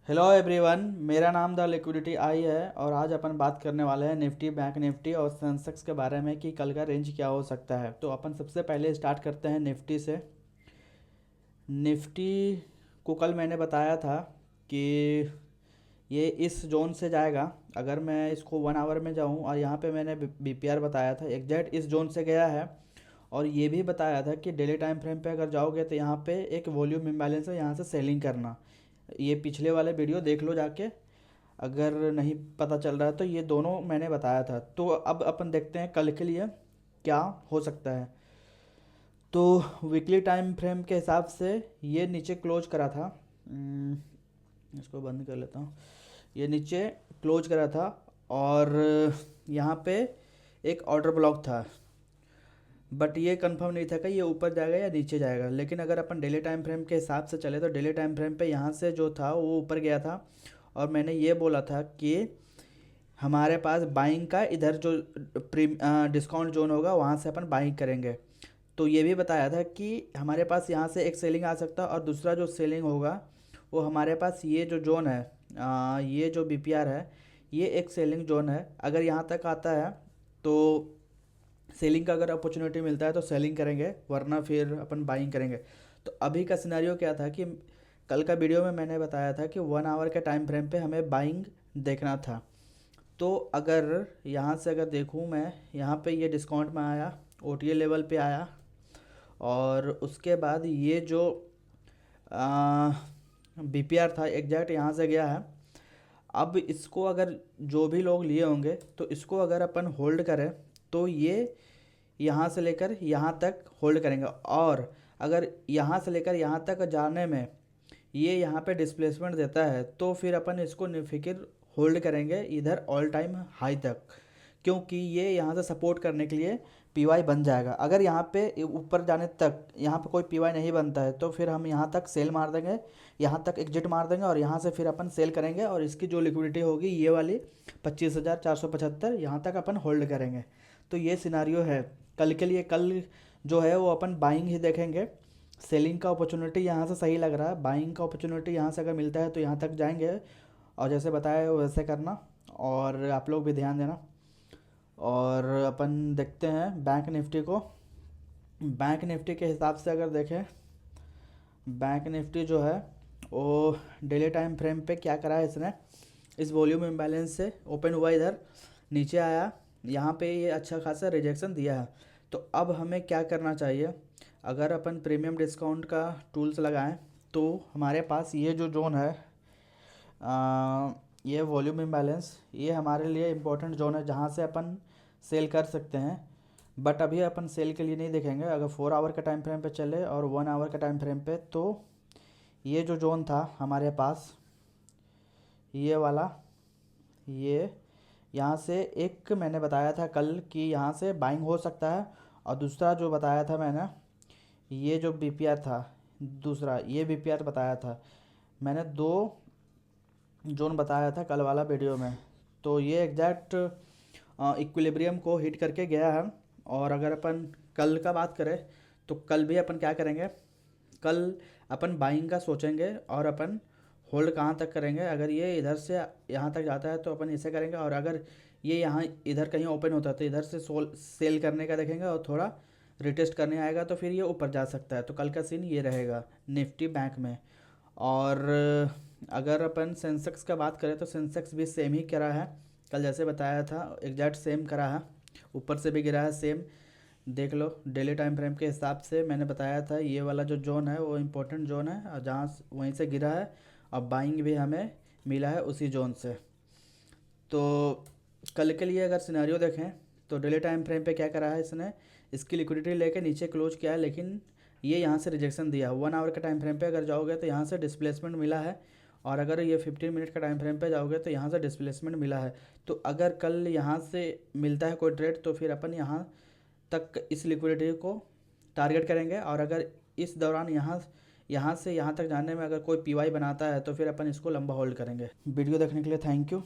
Hello everyone, मेरा नाम the liquidity आई है और आज अपन बात करने वाले हैं निफ्टी, बैंक निफ्टी और सेंसेक्स के बारे में कि कल का रेंज क्या हो सकता है। तो अपन सबसे पहले स्टार्ट करते हैं निफ्टी से। निफ्टी को कल मैंने बताया था कि ये इस जोन से जाएगा। अगर मैं इसको 1 आवर में जाऊं, और यहाँ पे मैंने बीपीआर बताया था एग्जैक्ट इस जोन से गया है। और ये भी बताया था कि डेली टाइम फ्रेम पे अगर जाओगे तो यहाँ पे एक वॉल्यूम इम्बैलेंस है, यहाँ से सेलिंग करना। ये पिछले वाले वीडियो देख लो जाके, अगर नहीं पता चल रहा है तो ये दोनों मैंने बताया था। तो अब अपन देखते हैं कल के लिए क्या हो सकता है। तो वीकली टाइम फ्रेम के हिसाब से ये नीचे क्लोज करा था। इसको बंद कर लेता हूँ। ये नीचे क्लोज करा था और यहाँ पे एक ऑर्डर ब्लॉक था, बट ये कंफर्म नहीं था कि ये ऊपर जाएगा या नीचे जाएगा। लेकिन अगर अपन डेली टाइम फ्रेम के हिसाब से चले तो डेली टाइम फ्रेम पे यहाँ से जो था वो ऊपर गया था। और मैंने ये बोला था कि हमारे पास बाइंग का इधर जो डिस्काउंट जोन होगा वहाँ से अपन बाइंग करेंगे। तो ये भी बताया था कि हमारे पास यहाँ से एक सेलिंग आ सकता है और दूसरा जो सेलिंग होगा वो हमारे पास ये जो जोन है, ये जो बीपीआर है, ये एक सेलिंग जोन है। अगर यहाँ तक आता है तो सेलिंग का अगर अपॉर्चुनिटी मिलता है तो सेलिंग करेंगे, वरना फिर अपन बाइंग करेंगे। तो अभी का सिनेरियो क्या था कि कल का वीडियो में मैंने बताया था कि 1 आवर के टाइम फ्रेम पे हमें बाइंग देखना था। तो अगर यहाँ से अगर देखूँ मैं, यहाँ पे ये डिस्काउंट में आया, ओटीए लेवल पे आया, और उसके बाद ये जो बीपीआर था एग्जैक्ट यहाँ से गया है। अब इसको अगर जो भी लोग लिए होंगे तो इसको अगर अपन होल्ड करें तो ये यहाँ से लेकर यहाँ तक होल्ड करेंगे। और अगर यहाँ से लेकर यहाँ तक जाने में ये यहाँ पे डिस्प्लेसमेंट देता है तो फिर अपन इसको निफिकिर होल्ड करेंगे इधर ऑल टाइम हाई तक, क्योंकि ये यहाँ से सपोर्ट करने के लिए पीवाई बन जाएगा। अगर यहाँ पे ऊपर जाने तक यहाँ पे कोई पीवाई नहीं बनता है तो फिर हम यहाँ तक सेल मार देंगे, यहाँ तक एग्जिट मार देंगे और यहाँ से फिर अपन सेल करेंगे। और इसकी जो लिक्विडिटी होगी ये वाली 25,475 यहाँ तक अपन होल्ड करेंगे। तो ये सिनारियो है कल के लिए। कल जो है वो अपन बाइंग ही देखेंगे। सेलिंग का अपॉर्चुनिटी यहाँ से सही लग रहा है, बाइंग का अपॉर्चुनिटी यहाँ से अगर मिलता है तो यहाँ तक जाएंगे और जैसे बताया है वैसे करना। और आप लोग भी ध्यान देना। और अपन देखते हैं बैंक निफ्टी को। बैंक निफ्टी के हिसाब से अगर देखें, बैंक निफ्टी जो है वो डेली टाइम फ्रेम पे क्या करा है इसने, इस वॉल्यूम इम्बैलेंस से ओपन हुआ, इधर नीचे आया, यहाँ पे ये अच्छा खासा रिजेक्शन दिया है। तो अब हमें क्या करना चाहिए, अगर अपन प्रीमियम डिस्काउंट का टूल्स लगाएं तो हमारे पास ये जो जोन है, ये वॉल्यूम इम्बैलेंस, ये हमारे लिए इम्पोर्टेंट जोन है जहाँ से अपन सेल कर सकते हैं। बट अभी अपन सेल के लिए नहीं देखेंगे। अगर 4 आवर के टाइम फ्रेम पे चले और 1 आवर के टाइम फ्रेम पे, तो ये जो जोन था हमारे पास, ये वाला, ये यहाँ से एक मैंने बताया था कल कि यहाँ से बाइंग हो सकता है। और दूसरा जो बताया था मैंने, ये जो बीपीआर था, दूसरा ये बीपीआर बताया था मैंने, दो जोन बताया था कल वाला वीडियो में। तो ये एग्जैक्ट इक्विलिब्रियम को हिट करके गया है। और अगर अपन कल का बात करें तो कल भी अपन क्या करेंगे, कल अपन बाइंग का सोचेंगे और अपन होल्ड कहाँ तक करेंगे। अगर ये इधर से यहाँ तक जाता है तो अपन इसे करेंगे, और अगर ये यहाँ इधर कहीं ओपन होता है तो इधर से सेल करने का देखेंगे और थोड़ा रिटेस्ट करने आएगा तो फिर ये ऊपर जा सकता है। तो कल का सीन ये रहेगा निफ्टी बैंक में। और अगर अपन सेंसेक्स का बात करें तो सेंसेक्स भी सेम ही करा है, कल जैसे बताया था एग्जैक्ट सेम करा है, ऊपर से भी गिरा है सेम। देख लो डेली टाइम फ्रेम के हिसाब से मैंने बताया था ये वाला जो जोन है वो इम्पोर्टेंट जोन है, और जहाँ वहीं से गिरा है और बाइंग भी हमें मिला है उसी जोन से। तो कल के लिए अगर सिनेरियो देखें तो डेली टाइम फ्रेम पे क्या करा है इसने, इसकी लिक्विडिटी लेके नीचे क्लोज किया है, लेकिन ये यहाँ से रिजेक्शन दिया। 1 आवर के टाइम फ्रेम पे अगर जाओगे तो यहाँ से डिस्प्लेसमेंट मिला है, और अगर ये 15 मिनट का टाइम फ्रेम पे जाओगे तो यहाँ से डिस्प्लेसमेंट मिला है। तो अगर कल यहाँ से मिलता है कोई ट्रेड तो फिर अपन यहाँ तक इस लिक्विडिटी को टारगेट करेंगे। और अगर इस दौरान यहाँ से यहाँ तक जाने में अगर कोई पीवाई बनाता है तो फिर अपन इसको लंबा होल्ड करेंगे। वीडियो देखने के लिए थैंक यू।